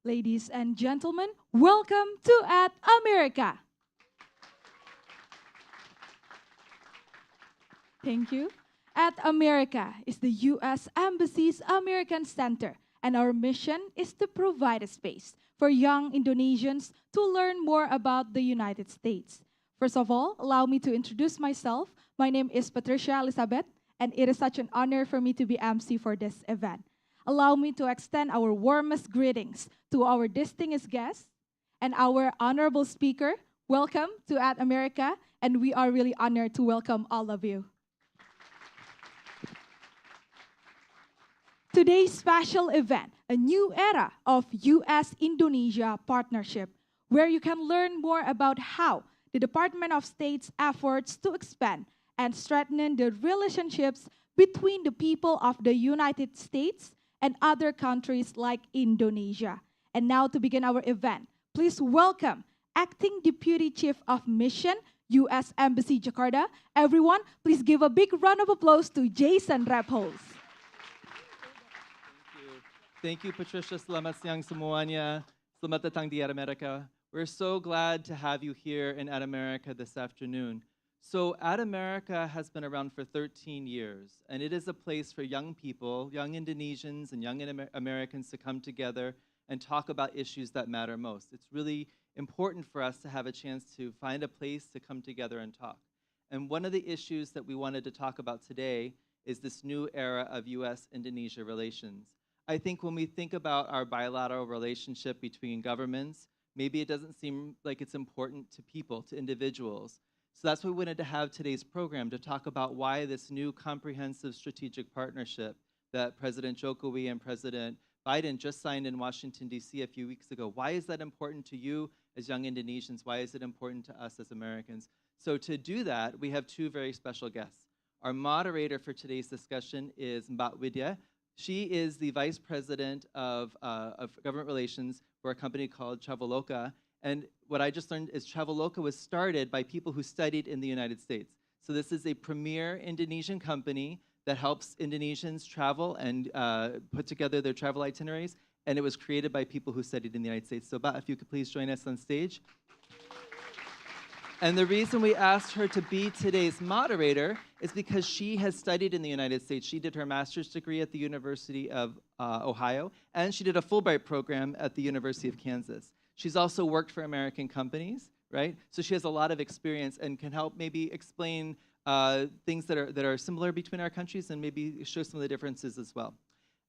Ladies and gentlemen, welcome to At America. Thank you. At America is the U.S. Embassy's American Center, and our mission is to provide a space for young Indonesians to learn more about the United States. First of all, allow me to introduce myself. My name is Patricia Elizabeth, and it is such an honor for me to be MC for this event. Allow me to extend our warmest greetings to our distinguished guests and our honorable speaker. Welcome to At America, and we are really honored to welcome all of you. Today's special event, a new era of U.S.-Indonesia partnership, where you can learn more about how the Department of State's efforts to expand and strengthen the relationships between the people of the United States and other countries like Indonesia. And now to begin our event, please welcome Acting Deputy Chief of Mission, U.S. Embassy Jakarta. Everyone, please give a big round of applause to Jason Repholz. Thank you, Patricia. Selamat siang semuanya. Selamat datang di At America. We're so glad to have you here in At America this afternoon. So At America has been around for 13 years, and it is a place for young people, young Indonesians and young Americans to come together and talk about issues that matter most. It's really important for us to have a chance to find a place to come together and talk. And one of the issues that we wanted to talk about today is this new era of U.S.-Indonesia relations. I think when we think about our bilateral relationship between governments, maybe it doesn't seem like it's important to people, to individuals. So that's why we wanted to have today's program to talk about why this new comprehensive strategic partnership that President Jokowi and President Biden just signed in Washington, D.C. a few weeks ago. Why is that important to you as young Indonesians? Why is it important to us as Americans? So to do that, we have two very special guests. Our moderator for today's discussion is Mbak Widya. She is the Vice President of Government Relations for a company called Traveloka. And what I just learned is Traveloka was started by people who studied in the United States. So this is a premier Indonesian company that helps Indonesians travel and put together their travel itineraries. And it was created by people who studied in the United States. So Mbak, if you could please join us on stage. And the reason we asked her to be today's moderator is because she has studied in the United States. She did her master's degree at the University of Ohio, and she did a Fulbright program at the University of Kansas. She's also worked for American companies, right? So she has a lot of experience and can help maybe explain things that are similar between our countries and maybe show some of the differences as well.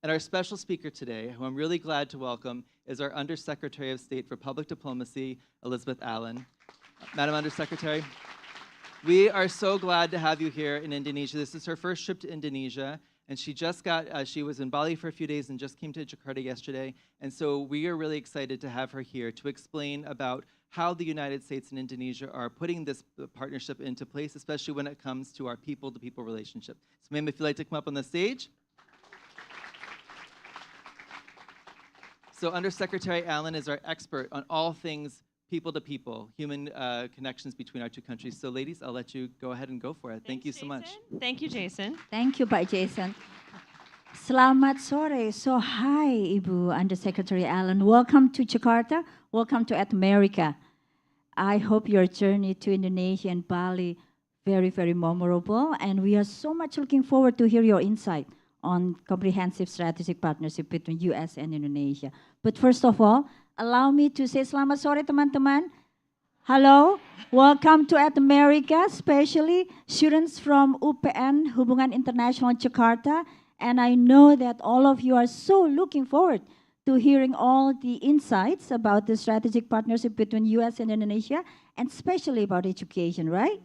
And our special speaker today, who I'm really glad to welcome, is our Undersecretary of State for Public Diplomacy, Elizabeth Allen. Madam Undersecretary, we are so glad to have you here in Indonesia. This is her first trip to Indonesia, and she was in Bali for a few days and just came to Jakarta yesterday. And so we are really excited to have her here to explain about how the United States and Indonesia are putting this partnership into place, especially when it comes to our people-to-people relationship. So ma'am, if you'd like to come up on the stage. So Undersecretary Allen is our expert on all things people-to-people, human connections between our two countries. So ladies, I'll let you go ahead and go for it. Thank you so much. Thank you, Jason. Thank you, Pak Jason. Selamat sore. So hi, Ibu Undersecretary Allen. Welcome to Jakarta. Welcome to At America. I hope your journey to Indonesia and Bali very, very memorable. And we are so much looking forward to hear your insight on comprehensive strategic partnership between U.S. and Indonesia. But first of all, allow me to say selamat sore teman-teman. Hello, welcome to At America, especially students from UPN Hubungan International Jakarta. And I know that all of you are so looking forward to hearing all the insights about the strategic partnership between U.S. and Indonesia, and especially about education, right?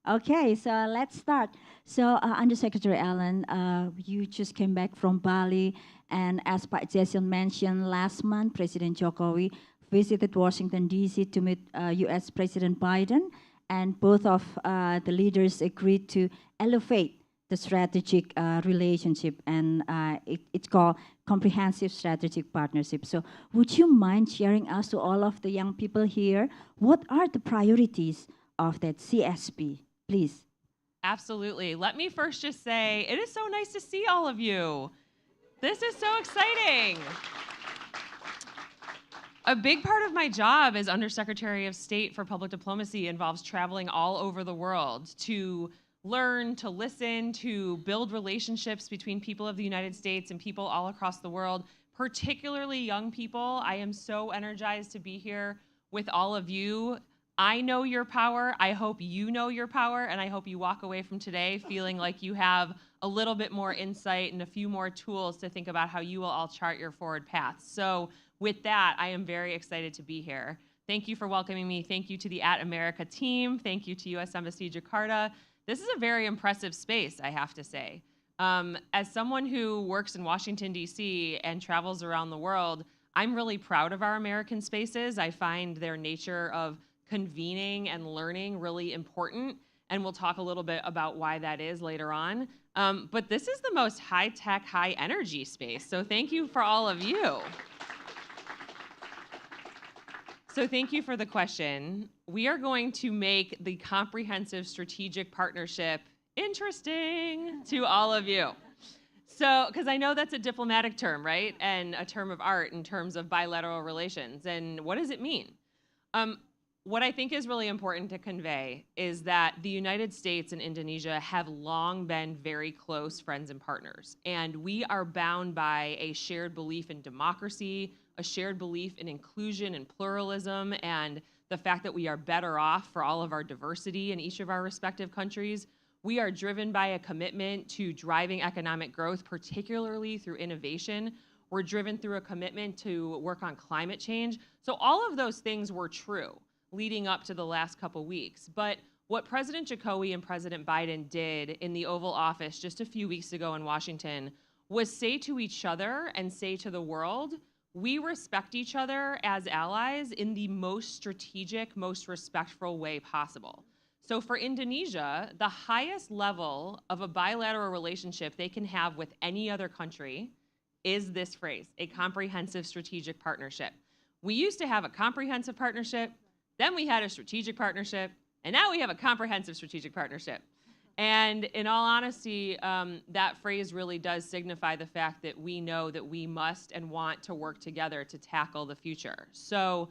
Okay, so let's start. So Undersecretary Allen, you just came back from Bali, and as Pak Jason mentioned, last month President Jokowi visited Washington, D.C. to meet U.S. President Biden, and both of the leaders agreed to elevate the strategic relationship, and it's called Comprehensive Strategic Partnership. So would you mind sharing us to all of the young people here, what are the priorities of that CSP, please? Absolutely. Let me first just say, it is so nice to see all of you. This is so exciting. A big part of my job as Undersecretary of State for Public Diplomacy involves traveling all over the world to learn, to listen, to build relationships between people of the United States and people all across the world, particularly young people. I am so energized to be here with all of you. I know your power. I hope you know your power, and I hope you walk away from today feeling like you have a little bit more insight and a few more tools to think about how you will all chart your forward path. So with that, I am very excited to be here. Thank you for welcoming me. Thank you to the At America team. Thank you to U.S. Embassy Jakarta. This is a very impressive space, I have to say. As someone who works in Washington, D.C. and travels around the world, I'm really proud of our American spaces. I find their nature of convening and learning really important, and we'll talk a little bit about why that is later on. But this is the most high-tech, high-energy space, so thank you for all of you. So thank you for the question. We are going to make the comprehensive strategic partnership interesting to all of you. So, because I know that's a diplomatic term, right? And a term of art in terms of bilateral relations. And what does it mean? What I think is really important to convey is that the United States and Indonesia have long been very close friends and partners. And we are bound by a shared belief in democracy, a shared belief in inclusion and pluralism, and the fact that we are better off for all of our diversity in each of our respective countries. We are driven by a commitment to driving economic growth, particularly through innovation. We're driven through a commitment to work on climate change. So all of those things were true leading up to the last couple weeks. But what President Jokowi and President Biden did in the Oval Office just a few weeks ago in Washington was say to each other and say to the world, we respect each other as allies in the most strategic, most respectful way possible. So for Indonesia, the highest level of a bilateral relationship they can have with any other country is this phrase, a comprehensive strategic partnership. We used to have a comprehensive partnership, then we had a strategic partnership, and now we have a comprehensive strategic partnership. And in all honesty, that phrase really does signify the fact that we know that we must and want to work together to tackle the future. So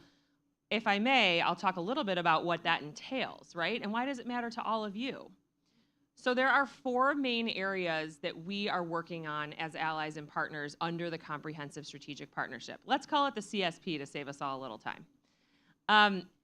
if I may, I'll talk a little bit about what that entails, right? And why does it matter to all of you? So there are 4 main areas that we are working on as allies and partners under the Comprehensive Strategic Partnership. Let's call it the CSP to save us all a little time.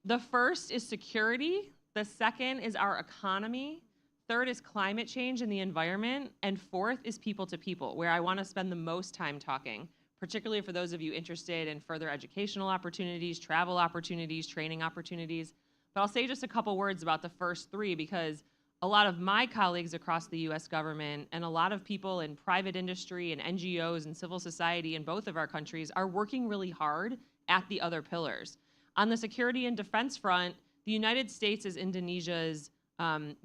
The first is security. The second is our economy. Third is climate change and the environment. And fourth is people to people, where I want to spend the most time talking, particularly for those of you interested in further educational opportunities, travel opportunities, training opportunities. But I'll say just a couple words about the first 3 because a lot of my colleagues across the US government and a lot of people in private industry and NGOs and civil society in both of our countries are working really hard at the other pillars. On the security and defense front, the United States is Indonesia's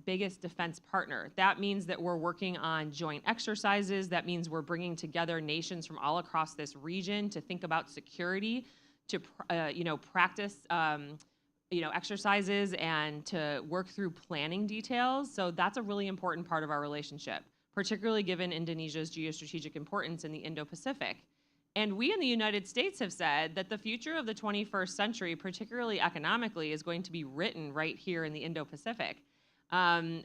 biggest defense partner. That means that we're working on joint exercises. That means we're bringing together nations from all across this region to think about security, to practice exercises and to work through planning details. So that's a really important part of our relationship, particularly given Indonesia's geostrategic importance in the Indo-Pacific. And we in the United States have said that the future of the 21st century, particularly economically, is going to be written right here in the Indo-Pacific. And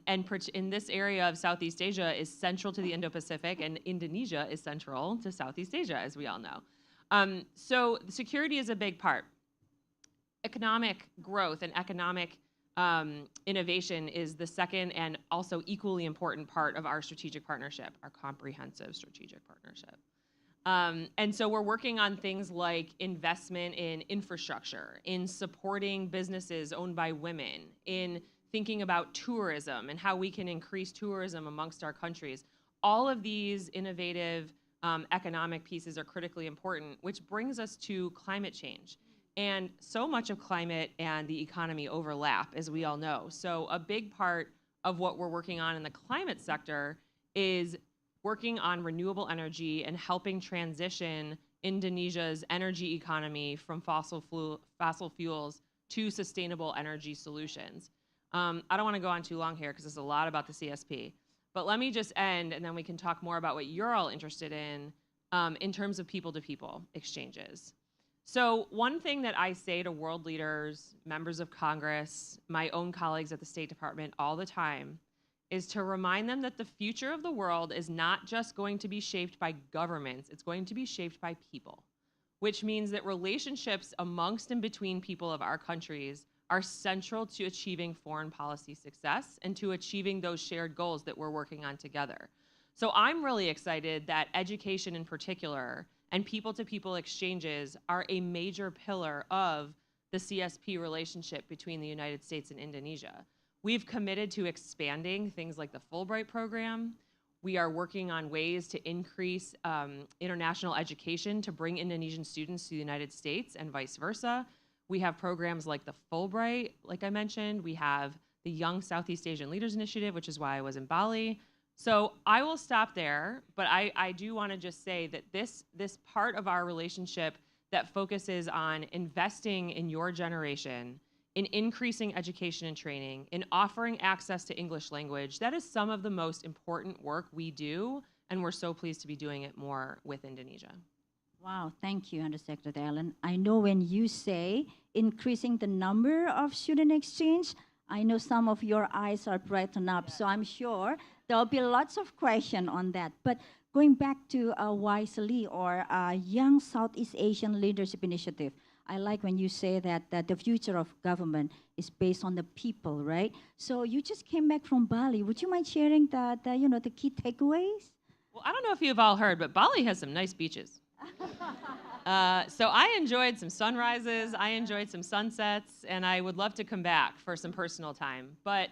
in this area of Southeast Asia is central to the Indo-Pacific, and Indonesia is central to Southeast Asia, as we all know. So security is a big part. Economic growth and economic innovation is the second and also equally important part of our strategic partnership, our comprehensive strategic partnership. And so we're working on things like investment in infrastructure, in supporting businesses owned by women, in thinking about tourism and how we can increase tourism amongst our countries. All of these innovative economic pieces are critically important, which brings us to climate change. And so much of climate and the economy overlap, as we all know. So a big part of what we're working on in the climate sector is working on renewable energy and helping transition Indonesia's energy economy from fossil fuels to sustainable energy solutions. I don't want to go on too long here because there's a lot about the CSP, but let me just end and then we can talk more about what you're all interested in terms of people-to-people exchanges. So one thing that I say to world leaders, members of Congress, my own colleagues at the State Department all the time is to remind them that the future of the world is not just going to be shaped by governments, it's going to be shaped by people, which means that relationships amongst and between people of our countries are central to achieving foreign policy success and to achieving those shared goals that we're working on together. So I'm really excited that education in particular and people-to-people exchanges are a major pillar of the CSP relationship between the United States and Indonesia. We've committed to expanding things like the Fulbright program. We are working on ways to increase international education to bring Indonesian students to the United States and vice versa. We have programs like the Fulbright, like I mentioned. We have the Young Southeast Asian Leaders Initiative, which is why I was in Bali. So I will stop there, but I do want to just say that this part of our relationship that focuses on investing in your generation, in increasing education and training, in offering access to English language, that is some of the most important work we do, and we're so pleased to be doing it more with Indonesia. Wow, thank you, Undersecretary Allen. I know when you say increasing the number of student exchange, I know some of your eyes are brightened up, so I'm sure there'll be lots of questions on that. But going back to Wisely or Young Southeast Asian Leadership Initiative, I like when you say that the future of government is based on the people, right? So you just came back from Bali. Would you mind sharing the key takeaways? Well, I don't know if you've all heard, but Bali has some nice beaches. So I enjoyed some sunrises, I enjoyed some sunsets, and I would love to come back for some personal time. But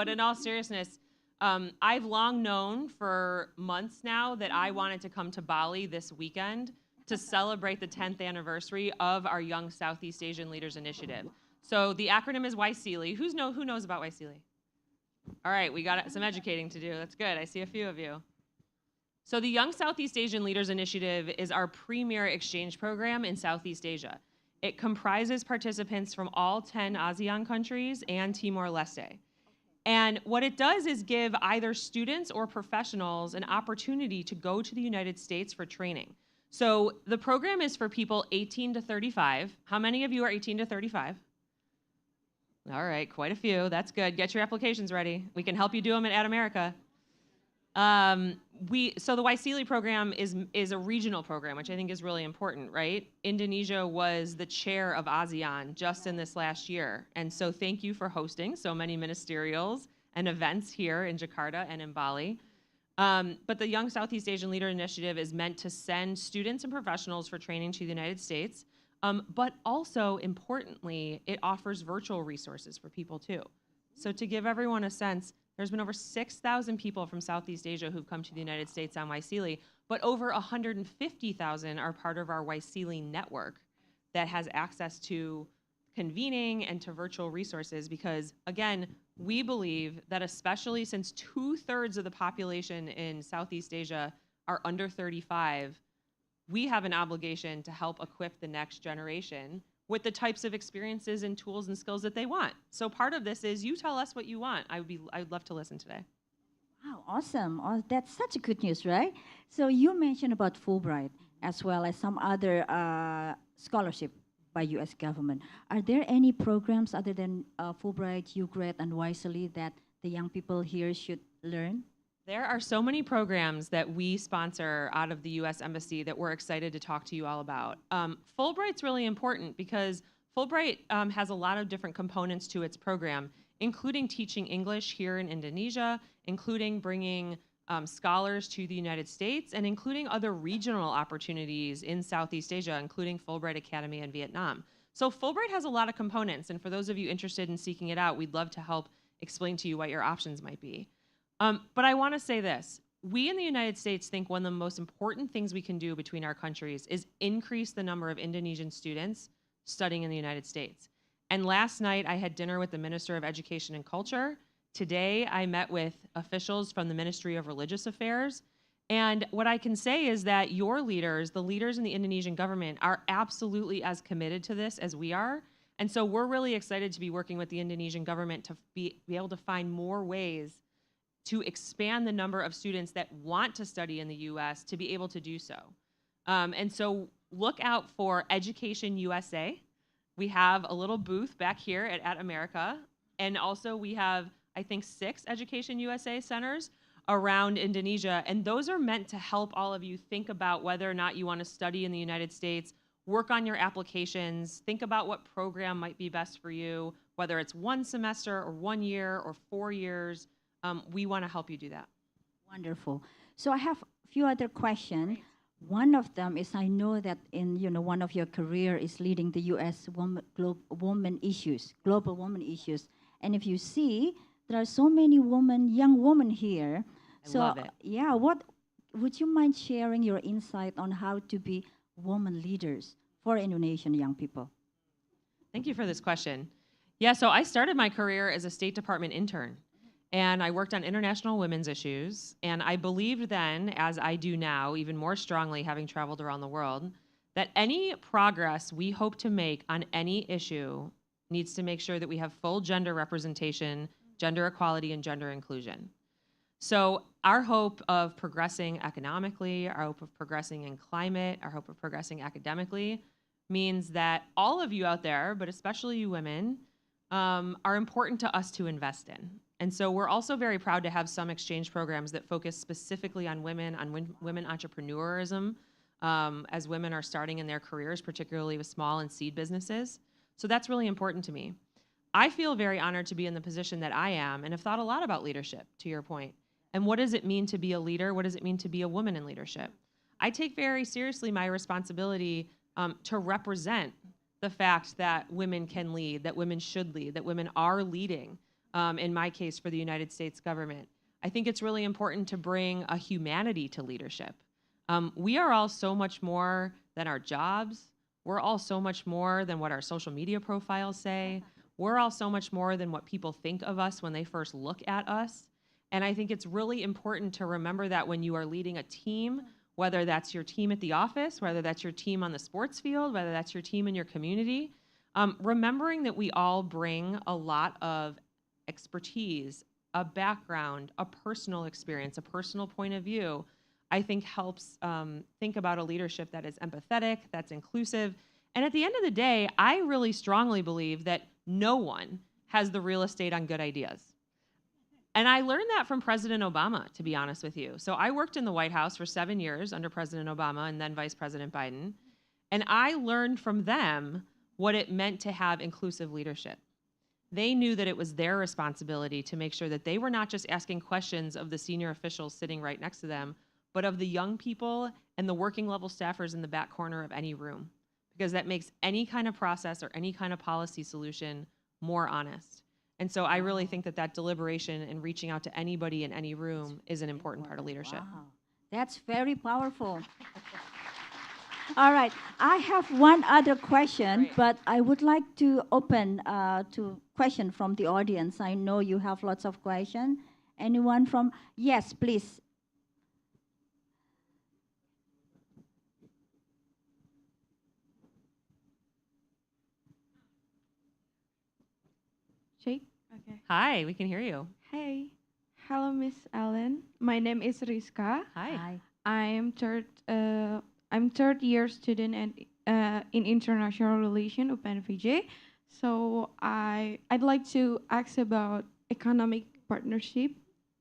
in all seriousness, I've long known for months now that I wanted to come to Bali this weekend to celebrate the 10th anniversary of our Young Southeast Asian Leaders Initiative. So the acronym is YSEALI. Who knows about YSEALI? All right, we got some educating to do. That's good. I see a few of you. So the Young Southeast Asian Leaders Initiative is our premier exchange program in Southeast Asia. It comprises participants from all 10 ASEAN countries and Timor-Leste. And what it does is give either students or professionals an opportunity to go to the United States for training. So the program is for people 18 to 35. How many of you are 18 to 35? All right, quite a few. That's good. Get your applications ready. We can help you do them at America. So the YSEALI program is a regional program, which I think is really important, right? Indonesia was the chair of ASEAN just in this last year. And so thank you for hosting so many ministerials and events here in Jakarta and in Bali. But the Young Southeast Asian Leader Initiative is meant to send students and professionals for training to the United States. But also, importantly, it offers virtual resources for people too. So to give everyone a sense, there's been over 6,000 people from Southeast Asia who've come to the United States on YSEALI, but over 150,000 are part of our YSEALI network that has access to convening and to virtual resources because, again, we believe that especially since 2/3 of the population in Southeast Asia are under 35, we have an obligation to help equip the next generation with the types of experiences and tools and skills that they want. So part of this is you tell us what you want. I would love to listen today. Wow, awesome. Oh, that's such a good news, right? So you mentioned about Fulbright as well as some other scholarship by U.S. government. Are there any programs other than Fulbright, UGRED, and YSEALI that the young people here should learn? There are so many programs that we sponsor out of the U.S. Embassy that we're excited to talk to you all about. Fulbright's really important because Fulbright has a lot of different components to its program, including teaching English here in Indonesia, including bringing scholars to the United States, and including other regional opportunities in Southeast Asia, including Fulbright Academy in Vietnam. So Fulbright has a lot of components, and for those of you interested in seeking it out, we'd love to help explain to you what your options might be. But I want to say this. We in the United States think one of the most important things we can do between our countries is increase the number of Indonesian students studying in the United States. And last night, I had dinner with the Minister of Education and Culture. Today, I met with officials from the Ministry of Religious Affairs. And what I can say is that your leaders, the leaders in the Indonesian government, are absolutely as committed to this as we are. And so we're really excited to be working with the Indonesian government to be able to find more ways to expand the number of students that want to study in the US to be able to do so. And so look out for Education USA. We have a little booth back here at America. And also we have, I think, 6 Education USA centers around Indonesia. And those are meant to help all of you think about whether or not you want to study in the United States, work on your applications, think about what program might be best for you, whether it's 1 semester or 1 year or 4 years. We want to help you do that. Wonderful. So I have a few other questions. One of them is I know that in one of your career is leading the U.S. Women issues, global women issues, and if you see there are so many young women here. I love it. Yeah, what would you mind sharing your insight on how to be women leaders for Indonesian young people? Thank you for this question. Yeah, so I started my career as a State Department intern, and I worked on international women's issues, and I believed then, as I do now, even more strongly having traveled around the world, that any progress we hope to make on any issue needs to make sure that we have full gender representation, gender equality, and gender inclusion. So our hope of progressing economically, our hope of progressing in climate, our hope of progressing academically means that all of you out there, but especially you women, are important to us to invest in. And so we're also very proud to have some exchange programs that focus specifically on women entrepreneurism, as women are starting in their careers, particularly with small and seed businesses. So that's really important to me. I feel very honored to be in the position that I am and have thought a lot about leadership, to your point. And what does it mean to be a leader? What does it mean to be a woman in leadership? I take very seriously my responsibility to represent the fact that women can lead, that women should lead, that women are leading, in my case, for the United States government. I think it's really important to bring a humanity to leadership. We are all so much more than our jobs. We're all so much more than what our social media profiles say. We're all so much more than what people think of us when they first look at us. And I think it's really important to remember that when you are leading a team, whether that's your team at the office, whether that's your team on the sports field, whether that's your team in your community, remembering that we all bring a lot of expertise, a background, a personal experience, a personal point of view, I think helps think about a leadership that is empathetic, that's inclusive. And at the end of the day, I really strongly believe that no one has the real estate on good ideas. And I learned that from President Obama, to be honest with you. So I worked in the White House for 7 years under President Obama and then Vice President Biden. And I learned from them what it meant to have inclusive leadership. They knew that it was their responsibility to make sure that they were not just asking questions of the senior officials sitting right next to them, but of the young people and the working level staffers in the back corner of any room, because that makes any kind of process or any kind of policy solution more honest. And so I really think that deliberation and reaching out to anybody in any room is an important part of leadership. Wow, that's very powerful. All right, I have one other question, Great. but I would like to open to question from the audience. I know you have lots of questions. Anyone from? Yes, please. Jake? Okay. Hi, we can hear you. Hey. Hello, Miss Ellen. My name is Rizka. Hi. I'm third year student in international relation UPN VJ. So I'd like to ask about economic partnership,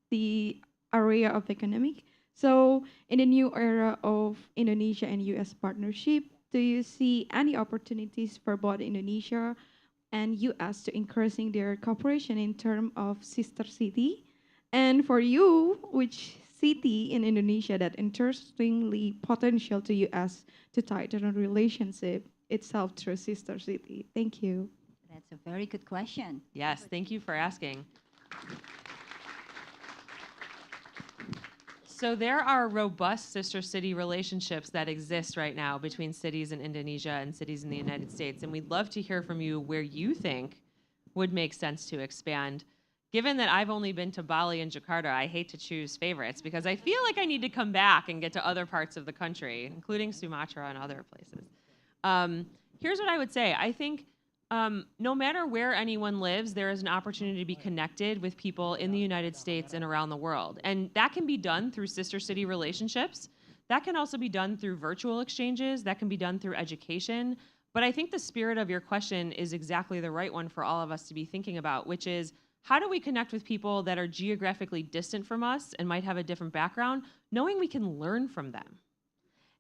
the area of economic. So in the new era of Indonesia and US partnership, do you see any opportunities for both Indonesia and US to increasing their cooperation in terms of sister city? And for you, which city in Indonesia that interestingly potential to US to tighten a relationship itself through sister city? Thank you. That's a very good question. Yes, thank you for asking. So there are robust sister city relationships that exist right now between cities in Indonesia and cities in the United States. And we'd love to hear from you where you think would make sense to expand. Given that I've only been to Bali and Jakarta, I hate to choose favorites because I feel like I need to come back and get to other parts of the country, including Sumatra and other places. Here's what I would say. I think no matter where anyone lives, there is an opportunity to be connected with people in the United States and around the world. And that can be done through sister city relationships. That can also be done through virtual exchanges, that can be done through education. But I think the spirit of your question is exactly the right one for all of us to be thinking about, which is how do we connect with people that are geographically distant from us and might have a different background, knowing we can learn from them?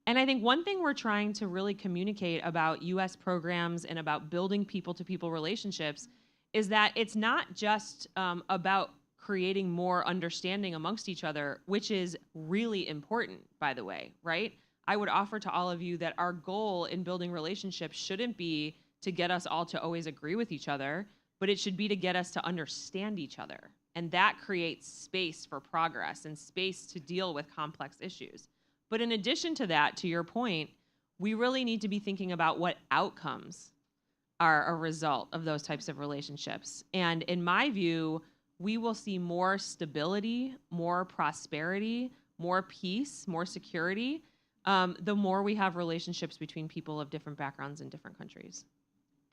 And I think one thing we're trying to really communicate about US programs and about building people-to-people relationships is that it's not just about creating more understanding amongst each other, which is really important, by the way, right? I would offer to all of you that our goal in building relationships shouldn't be to get us all to always agree with each other, but it should be to get us to understand each other. And that creates space for progress and space to deal with complex issues. But in addition to that, to your point, we really need to be thinking about what outcomes are a result of those types of relationships. And in my view, we will see more stability, more prosperity, more peace, more security, the more we have relationships between people of different backgrounds in different countries.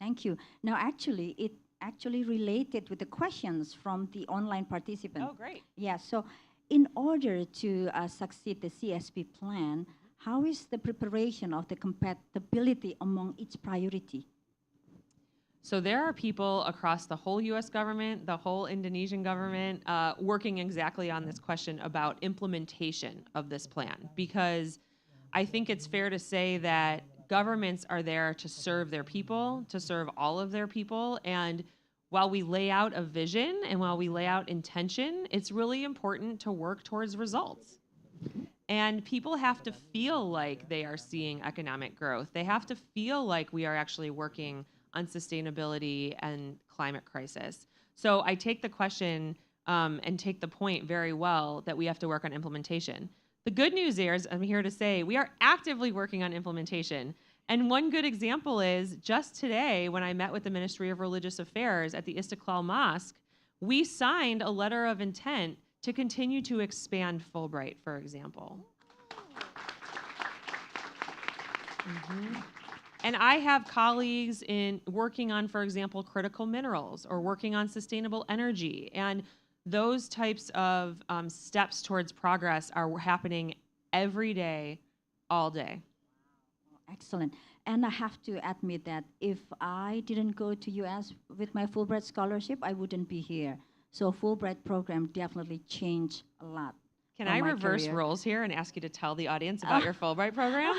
Thank you. Now, actually, it actually related with the questions from the online participants. Oh, great. Yeah, so in order to succeed the CSP plan, how is the preparation of the compatibility among each priority? So there are people across the whole US government, the whole Indonesian government, working exactly on this question about implementation of this plan, because I think it's fair to say that governments are there to serve their people, to serve all of their people, and while we lay out a vision and while we lay out intention, it's really important to work towards results. And people have to feel like they are seeing economic growth. They have to feel like we are actually working on sustainability and climate crisis. So I take the question and take the point very well that we have to work on implementation. The good news is, I'm here to say, we are actively working on implementation. And one good example is just today when I met with the Ministry of Religious Affairs at the Istiqlal Mosque, we signed a letter of intent to continue to expand Fulbright, for example. And I have colleagues in working on, for example, critical minerals or working on sustainable energy. And those types of steps towards progress are happening every day, all day. Excellent. And I have to admit that if I didn't go to US with my Fulbright scholarship, I wouldn't be here. So Fulbright program definitely changed a lot. Can I reverse roles here and ask you to tell the audience about your Fulbright program?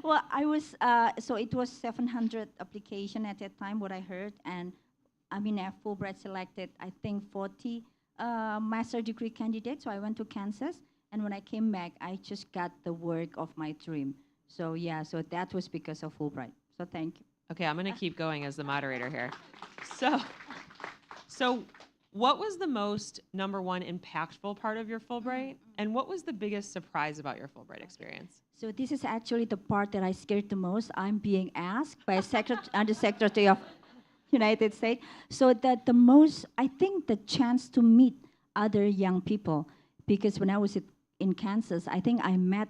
Well, I was, so it was 700 application at that time, what I heard. And I mean, Fulbright selected, I think, 40 master degree candidates. So I went to Kansas. And when I came back, I just got the work of my dream. So yeah, so that was because of Fulbright. So thank you. Okay, I'm gonna keep going as the moderator here. So what was the most, number one, impactful part of your Fulbright? And what was the biggest surprise about your Fulbright experience? So this is actually the part that I scared the most. I'm being asked by Undersecretary of United States. So that the most, I think the chance to meet other young people, because when I was in Kansas, I think I met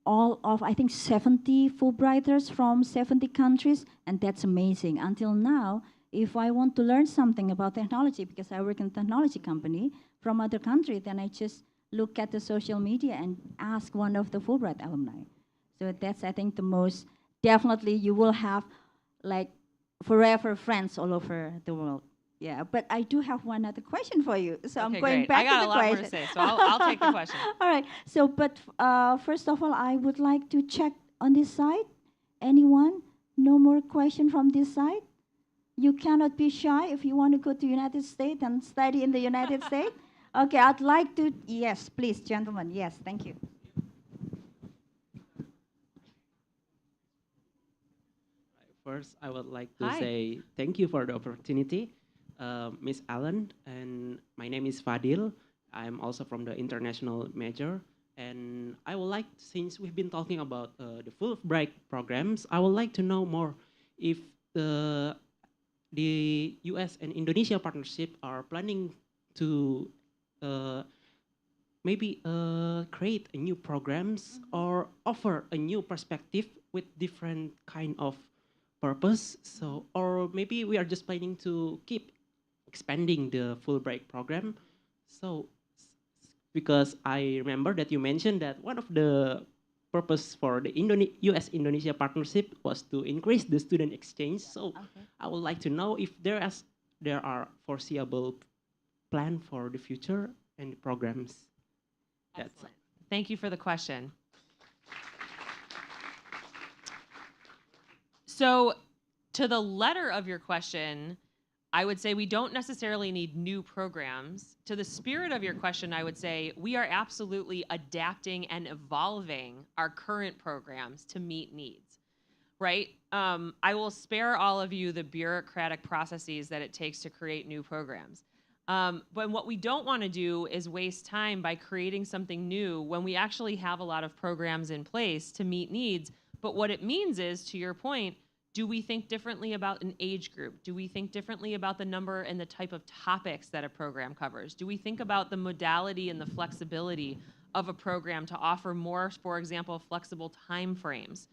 all of, I think, 70 Fulbrighters from 70 countries, and that's amazing. Until now, if I want to learn something about technology, because I work in a technology company from other country, then I just look at the social media and ask one of the Fulbright alumni. So that's, I think, the most, definitely you will have like forever friends all over the world. Yeah, but I do have one other question for you. So Okay, I'm going great. back to the question. I got a lot more to say, so I'll take the question. All right. So, but first of all, I would like to check on this side. Anyone? No more question from this side? You cannot be shy if you want to go to United States and study in the United States. Okay, I'd like to, yes, please, gentlemen. Yes, thank you. First, I would like to Hi. say thank you for the opportunity, Miss Allen, and my name is Fadil. I'm also from the international major, and I would like, since we've been talking about the Fulbright programs, I would like to know more if the U.S. and Indonesia partnership are planning to maybe create a new programs or offer a new perspective with different kind of purpose. So, or maybe we are just planning to keep expanding the Fulbright program. So, because I remember that you mentioned that one of the purpose for the US-Indonesia partnership was to increase the student exchange. So I would like to know if there are foreseeable plan for the future and the programs. Excellent. Thank you for the question. So, to the letter of your question, I would say we don't necessarily need new programs. To the spirit of your question, I would say we are absolutely adapting and evolving our current programs to meet needs, right? I will spare all of you the bureaucratic processes that it takes to create new programs. But what we don't want to do is waste time by creating something new when we actually have a lot of programs in place to meet needs. But what it means is, to your point, do we think differently about an age group? Do we think differently about the number and the type of topics that a program covers? Do we think about the modality and the flexibility of a program to offer more, for example, flexible time frames?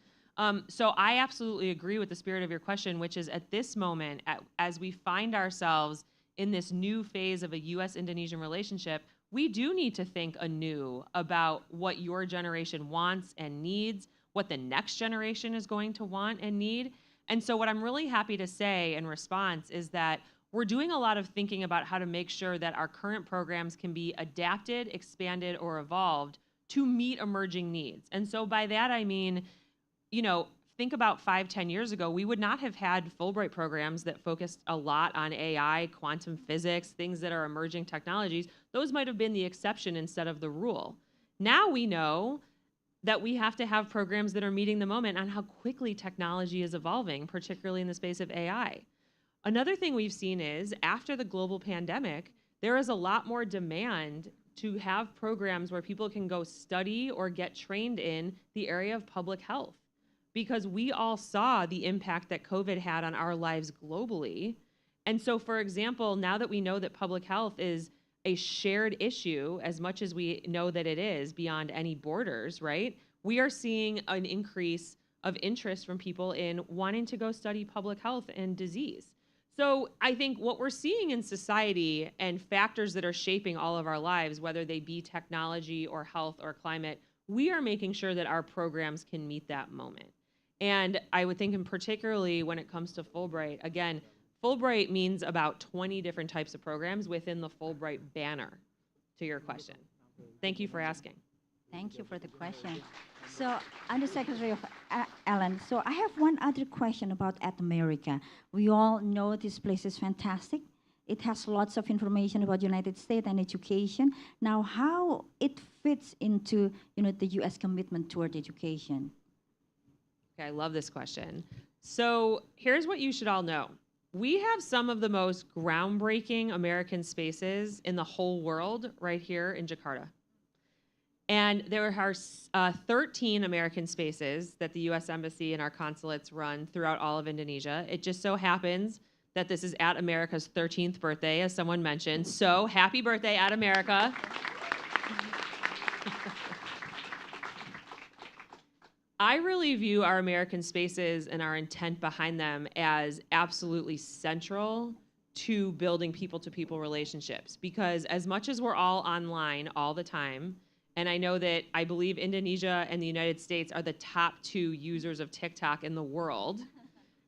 So I absolutely agree with the spirit of your question, which is at this moment, as we find ourselves in this new phase of a US-Indonesian relationship, we do need to think anew about what your generation wants and needs, what the next generation is going to want and need. And so what I'm really happy to say in response is that we're doing a lot of thinking about how to make sure that our current programs can be adapted, expanded, or evolved to meet emerging needs. And so by that I mean, you know, think about 5-10 years ago, we would not have had Fulbright programs that focused a lot on AI, quantum physics, things that are emerging technologies. Those might have been the exception instead of the rule. Now we know that we have to have programs that are meeting the moment on how quickly technology is evolving, particularly in the space of AI. Another thing we've seen is after the global pandemic, there is a lot more demand to have programs where people can go study or get trained in the area of public health, because we all saw the impact that COVID had on our lives globally. And so, for example, now that we know that public health is a shared issue as much as we know that it is beyond any borders, right? We are seeing an increase of interest from people in wanting to go study public health and disease. So I think what we're seeing in society and factors that are shaping all of our lives, whether they be technology or health or climate, we are making sure that our programs can meet that moment. And I would think, in particularly when it comes to Fulbright, again, Fulbright means about 20 different types of programs within the Fulbright banner, to your question. Thank you for asking. Thank you for the question. So, Undersecretary of Allen, so I have one other question about at America. We all know this place is fantastic. It has lots of information about United States and education. Now, how it fits into the U.S. commitment toward education? Okay, I love this question. So here's what you should all know. We have some of the most groundbreaking American spaces in the whole world right here in Jakarta. And there are 13 American spaces that the U.S. Embassy and our consulates run throughout all of Indonesia. It just so happens that this is at America's 13th birthday, as someone mentioned. So happy birthday, at America. I really view our American spaces and our intent behind them as absolutely central to building people-to-people relationships, because as much as we're all online all the time, and I believe Indonesia and the United States are the top 2 users of TikTok in the world.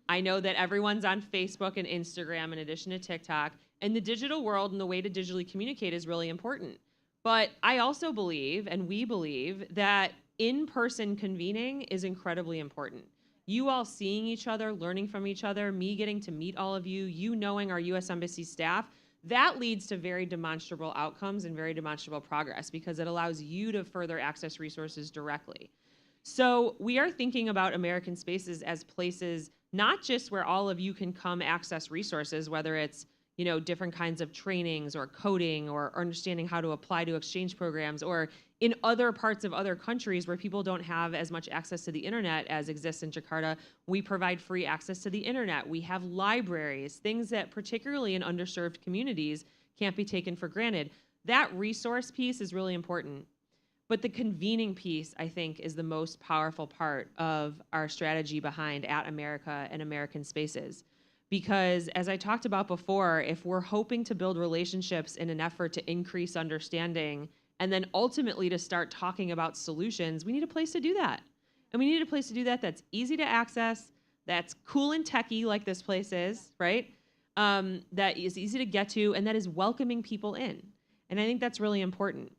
I know that everyone's on Facebook and Instagram in addition to TikTok, and the digital world and the way to digitally communicate is really important. But I also believe, and we believe, that in-person convening is incredibly important. You all seeing each other, learning from each other, me getting to meet all of you, you knowing our U.S. Embassy staff, that leads to very demonstrable outcomes and very demonstrable progress, because it allows you to further access resources directly. So we are thinking about American spaces as places not just where all of you can come access resources, whether it's different kinds of trainings or coding or understanding how to apply to exchange programs, or in other parts of other countries where people don't have as much access to the internet as exists in Jakarta, we provide free access to the internet. We have libraries, things that particularly in underserved communities can't be taken for granted. That resource piece is really important. But the convening piece, I think, is the most powerful part of our strategy behind At America and American Spaces. Because as I talked about before, if we're hoping to build relationships in an effort to increase understanding and then ultimately to start talking about solutions, we need a place to do that. And we need a place to do that that's easy to access, that's cool and techy like this place is, right? That is easy to get to, and that is welcoming people in. And I think that's really important.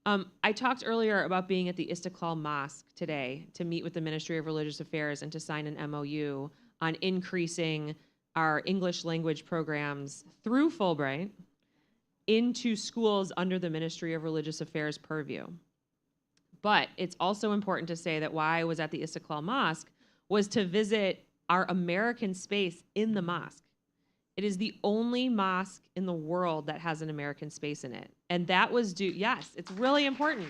I talked earlier about being at the Istiklal Mosque today to meet with the Ministry of Religious Affairs and to sign an MOU on increasing our English language programs through Fulbright into schools under the Ministry of Religious Affairs purview. But it's also important to say that why I was at the Istiklal Mosque was to visit our American space in the mosque. It is the only mosque in the world that has an American space in it. And that was due, yes, it's really important.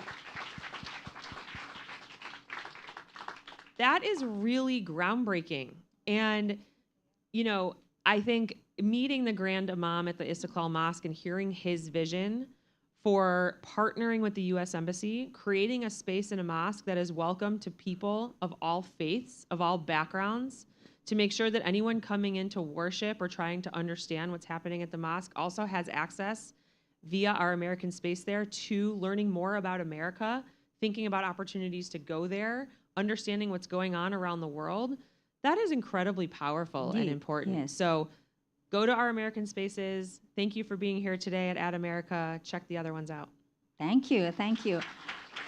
That is really groundbreaking. And, you know, I think meeting the Grand Imam at the Istiklal Mosque and hearing his vision for partnering with the U.S. Embassy, creating a space in a mosque that is welcome to people of all faiths, of all backgrounds, to make sure that anyone coming in to worship or trying to understand what's happening at the mosque also has access via our American space there to learning more about America, thinking about opportunities to go there, understanding what's going on around the world. That is incredibly powerful and important. Yes. So go to our American spaces. Thank you for being here today at America. Check the other ones out. Thank you, thank you.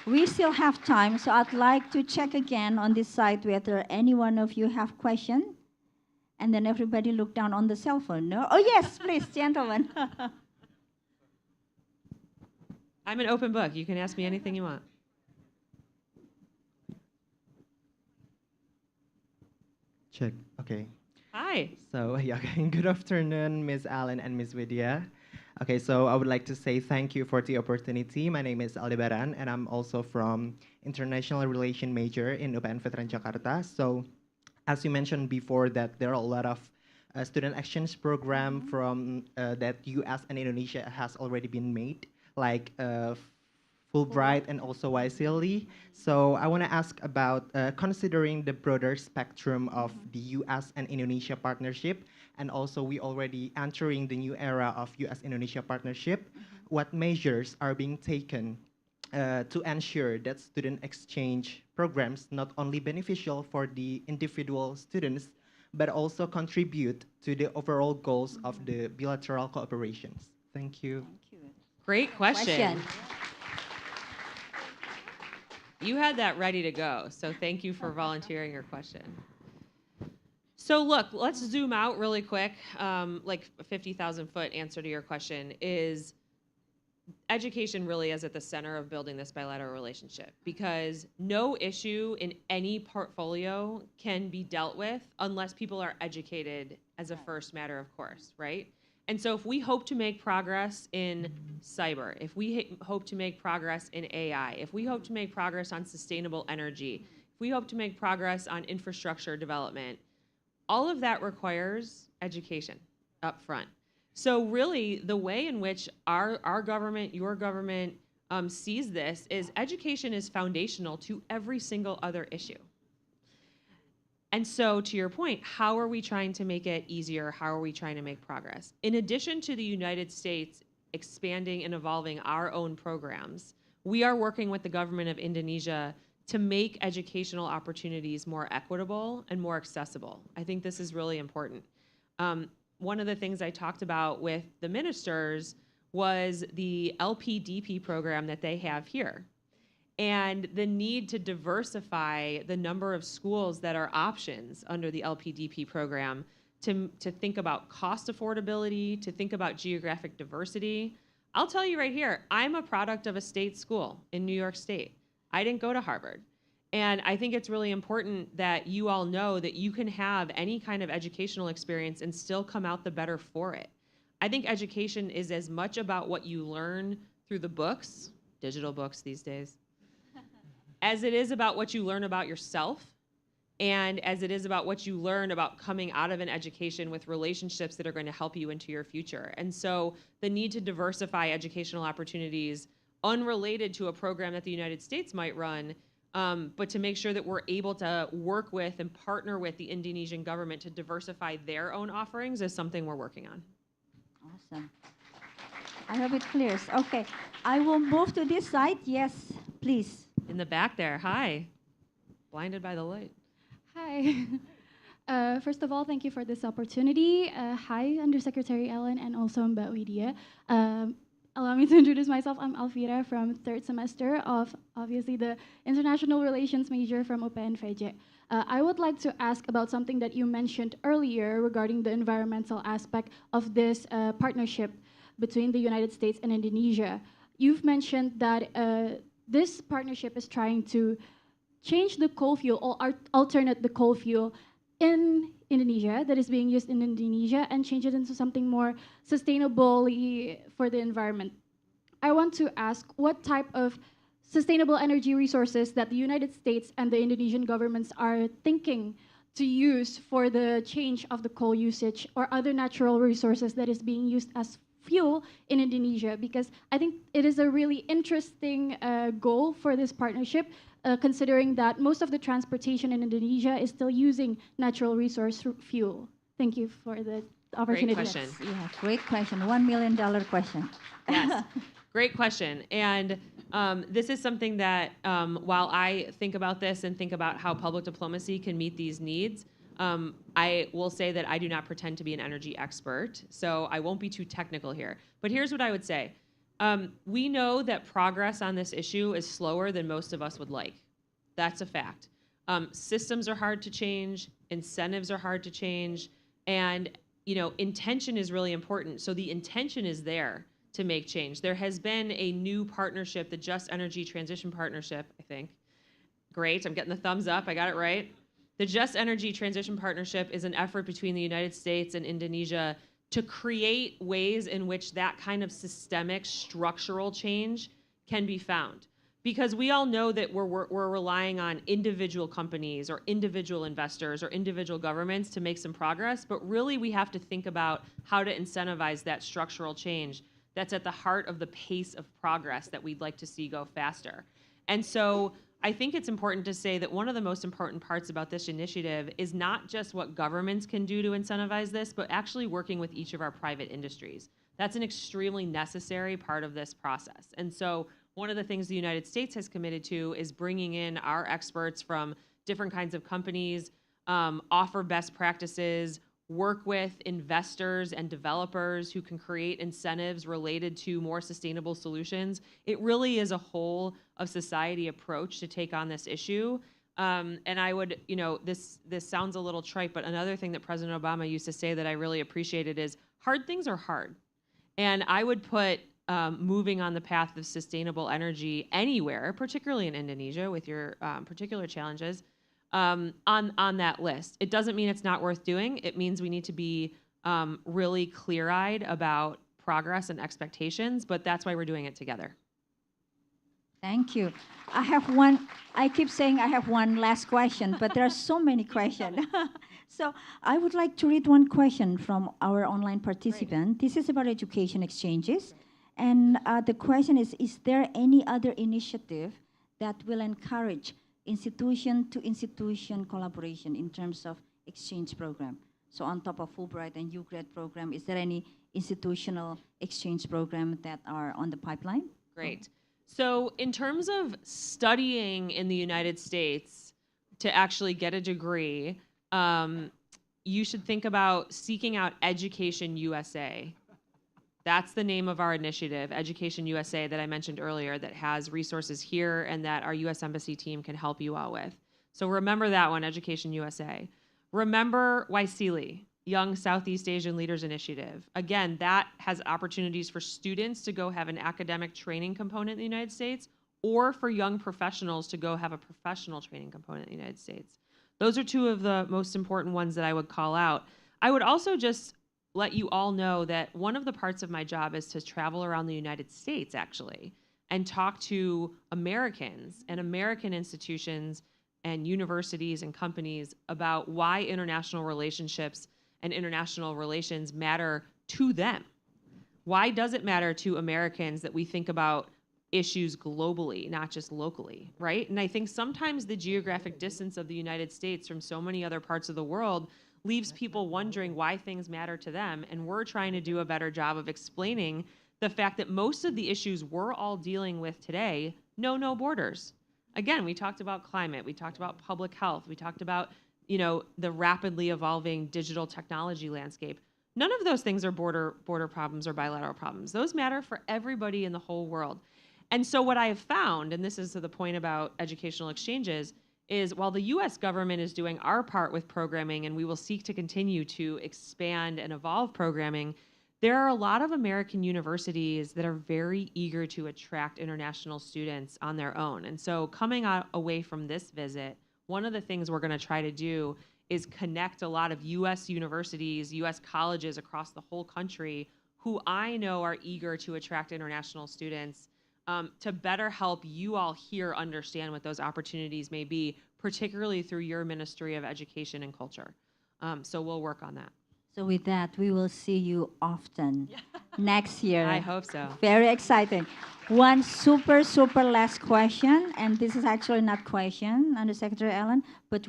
We still have time, so I'd like to check again on this site whether any one of you have question. And then everybody look down on the cell phone, no? Oh yes, please, gentlemen. I'm an open book. You can ask me anything you want. Check. Okay. Hi. So yeah, good afternoon, Ms. Allen and Ms. Vidya. Okay, so I would like to say thank you for the opportunity. My name is Aldebaran, and I'm also from International Relation major in UPN Veteran Jakarta. So, as you mentioned before, that there are a lot of student exchange program from that U.S. and Indonesia has already been made, like Fulbright and also YSEALI. So I want to ask about considering the broader spectrum of the U.S. and Indonesia partnership, and also we already entering the new era of U.S.-Indonesia partnership, what measures are being taken to ensure that student exchange programs not only beneficial for the individual students, but also contribute to the overall goals of the bilateral cooperations? Thank you. Great question. You had that ready to go, so thank you for volunteering your question. So look, let's zoom out really quick. Like a 50,000-foot answer to your question is education really is at the center of building this bilateral relationship, because no issue in any portfolio can be dealt with unless people are educated as a first matter of course, right? And so if we hope to make progress in cyber, if we hope to make progress in AI, if we hope to make progress on sustainable energy, if we hope to make progress on infrastructure development, all of that requires education up front. So really, the way in which our government, your government, sees this is education is foundational to every single other issue. And so to your point, how are we trying to make it easier? How are we trying to make progress? In addition to the United States expanding and evolving our own programs, we are working with the government of Indonesia to make educational opportunities more equitable and more accessible. I think this is really important. One of the things I talked about with the ministers was the LPDP program that they have here, and the need to diversify the number of schools that are options under the LPDP program to think about cost affordability, to think about geographic diversity. I'll tell you right here, I'm a product of a state school in New York State. I didn't go to Harvard. And I think it's really important that you all know that you can have any kind of educational experience and still come out the better for it. I think education is as much about what you learn through the books, digital books these days, as it is about what you learn about yourself, and as it is about what you learn about coming out of an education with relationships that are going to help you into your future. And so the need to diversify educational opportunities unrelated to a program that the United States might run, but to make sure that we're able to work with and partner with the Indonesian government to diversify their own offerings is something we're working on. Awesome. I hope it clears. Okay, I will move to this side. Yes, please. In the back there. Hi. Blinded by the light. Hi. First of all, thank you for this opportunity. Hi, Undersecretary Ellen and also Mbak Widya. Allow me to introduce myself. I'm Alvira from third semester of, obviously, the International Relations major from UPN-VJ. I would like to ask about something that you mentioned earlier regarding the environmental aspect of this partnership between the United States and Indonesia. You've mentioned that this partnership is trying to change the coal fuel or alternate the coal fuel in Indonesia that is being used in Indonesia and change it into something more sustainably for the environment. I want to ask what type of sustainable energy resources that the United States and the Indonesian governments are thinking to use for the change of the coal usage or other natural resources that is being used as fuel in Indonesia, because I think it is a really interesting goal for this partnership, considering that most of the transportation in Indonesia is still using natural resource fuel. Thank you for the opportunity. Great question. Yeah, great question. $1 million question. Yes, great question. And this is something that while I think about this and think about how public diplomacy can meet these needs, I will say that I do not pretend to be an energy expert, so I won't be too technical here. But here's what I would say. We know that progress on this issue is slower than most of us would like. That's a fact. Systems are hard to change, incentives are hard to change, and intention is really important. So the intention is there to make change. There has been a new partnership, the Just Energy Transition Partnership, I think. Great, I'm getting the thumbs up, I got it right. The Just Energy Transition Partnership is an effort between the United States and Indonesia to create ways in which that kind of systemic structural change can be found. Because we all know that we're relying on individual companies or individual investors or individual governments to make some progress, but really we have to think about how to incentivize that structural change that's at the heart of the pace of progress that we'd like to see go faster. And so I think it's important to say that one of the most important parts about this initiative is not just what governments can do to incentivize this, but actually working with each of our private industries. That's an extremely necessary part of this process. And so one of the things the United States has committed to is bringing in our experts from different kinds of companies, offer best practices, work with investors and developers who can create incentives related to more sustainable solutions. It really is a whole of society approach to take on this issue. And I would, this sounds a little trite, but another thing that President Obama used to say that I really appreciated is hard things are hard. And I would put moving on the path of sustainable energy anywhere, particularly in Indonesia with your particular challenges, on that list. It doesn't mean it's not worth doing. It means we need to be really clear-eyed about progress and expectations, but that's why we're doing it together. Thank you. I keep saying I have one last question, but there are so many questions. So I would like to read one question from our online participant. This is about education exchanges. And the question is there any other initiative that will encourage institution-to-institution collaboration in terms of exchange program? So on top of Fulbright and UGRAD program, is there any institutional exchange program that are on the pipeline? Great. So in terms of studying in the United States to actually get a degree, you should think about seeking out Education USA. That's the name of our initiative, Education USA, that I mentioned earlier, that has resources here and that our U.S. Embassy team can help you out with. So remember that one, Education USA. Remember YSEALI, Young Southeast Asian Leaders Initiative. Again, that has opportunities for students to go have an academic training component in the United States, or for young professionals to go have a professional training component in the United States. Those are two of the most important ones that I would call out. I would also just let you all know that one of the parts of my job is to travel around the United States, actually, and talk to Americans and American institutions and universities and companies about why international relationships and international relations matter to them. Why does it matter to Americans that we think about issues globally, not just locally, right? And I think sometimes the geographic distance of the United States from so many other parts of the world leaves people wondering why things matter to them, and we're trying to do a better job of explaining the fact that most of the issues we're all dealing with today know no borders. Again, we talked about climate, we talked about public health, we talked about, the rapidly evolving digital technology landscape. None of those things are border problems or bilateral problems. Those matter for everybody in the whole world. And so what I have found, and this is to the point about educational exchanges, is while the US government is doing our part with programming, and we will seek to continue to expand and evolve programming, there are a lot of American universities that are very eager to attract international students on their own. And so coming away from this visit, one of the things we're gonna try to do is connect a lot of US universities, US colleges across the whole country who I know are eager to attract international students, to better help you all here understand what those opportunities may be, particularly through your Ministry of Education and Culture. So we'll work on that. So with that, we will see you often next year. I hope so. Very exciting. One super last question, and this is actually not question, Undersecretary Allen, but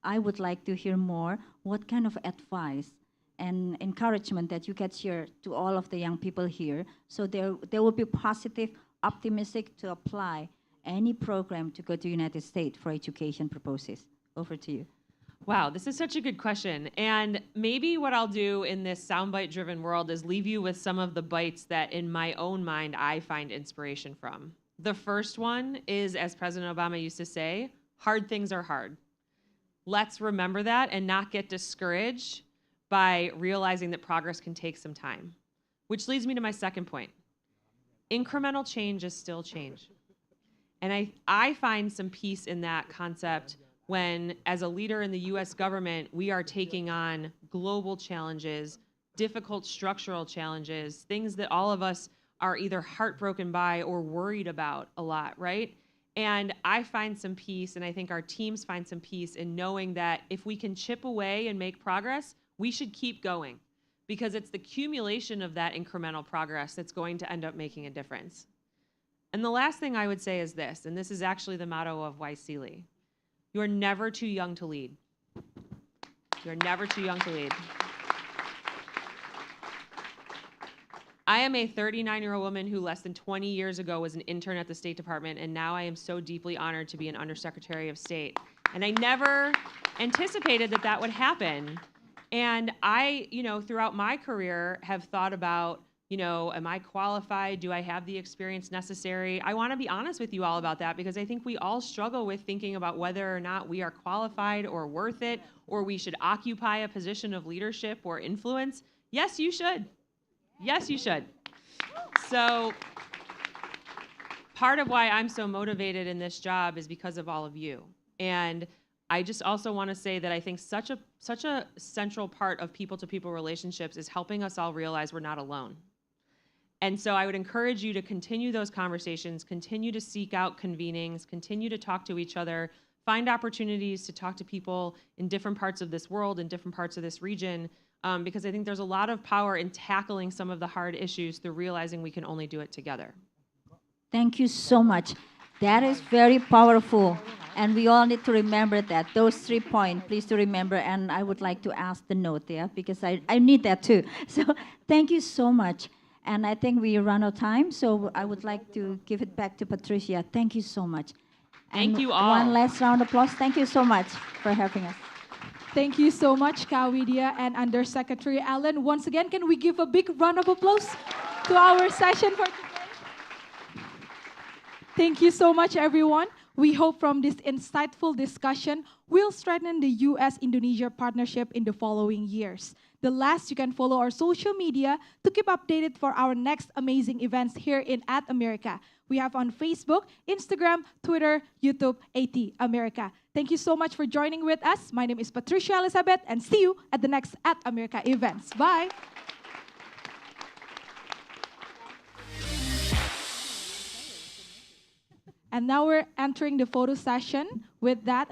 I would like to hear more. What kind of advice and encouragement that you can share to all of the young people here, so they will be positive, optimistic to apply any program to go to United States for education purposes? Over to you. Wow, this is such a good question. And maybe what I'll do in this soundbite-driven world is leave you with some of the bites that in my own mind I find inspiration from. The first one is, as President Obama used to say, hard things are hard. Let's remember that and not get discouraged by realizing that progress can take some time. Which leads me to my second point. Incremental change is still change. And I find some peace in that concept when, as a leader in the US government, we are taking on global challenges, difficult structural challenges, things that all of us are either heartbroken by or worried about a lot, right? And I find some peace, and I think our teams find some peace in knowing that if we can chip away and make progress, we should keep going, because it's the accumulation of that incremental progress that's going to end up making a difference. And the last thing I would say is this, and this is actually the motto of YSEALI. You're never too young to lead. You're never too young to lead. I am a 39-year-old woman who less than 20 years ago was an intern at the State Department, and now I am so deeply honored to be an Undersecretary of State. And I never anticipated that that would happen. And I, throughout my career have thought about, am I qualified? Do I have the experience necessary? I want to be honest with you all about that, because I think we all struggle with thinking about whether or not we are qualified or worth it, or we should occupy a position of leadership or influence. Yes, you should. Yes, you should. So part of why I'm so motivated in this job is because of all of you. And I just also want to say that I think such a central part of people-to-people relationships is helping us all realize we're not alone. And so I would encourage you to continue those conversations, continue to seek out convenings, continue to talk to each other, find opportunities to talk to people in different parts of this world, in different parts of this region, because I think there's a lot of power in tackling some of the hard issues through realizing we can only do it together. Thank you so much. That is very powerful. And we all need to remember that. Those 3 points, please to remember. And I would like to ask the note, because I need that too. So thank you so much. And I think we run out of time, so I would like to give it back to Patricia. Thank you so much. Thank And you all. One last round of applause. Thank you so much for having us. Thank you so much, Kawidia and Undersecretary Allen. Once again, can we give a big round of applause to our session for today? Thank you so much, everyone. We hope from this insightful discussion, we'll strengthen the US-Indonesia partnership in the following years. The last, you can follow our social media to keep updated for our next amazing events here in At America. We have on Facebook, Instagram, Twitter, YouTube, AT America. Thank you so much for joining with us. My name is Patricia Elizabeth, and see you at the next At America events. Bye. And now we're entering the photo session. With that,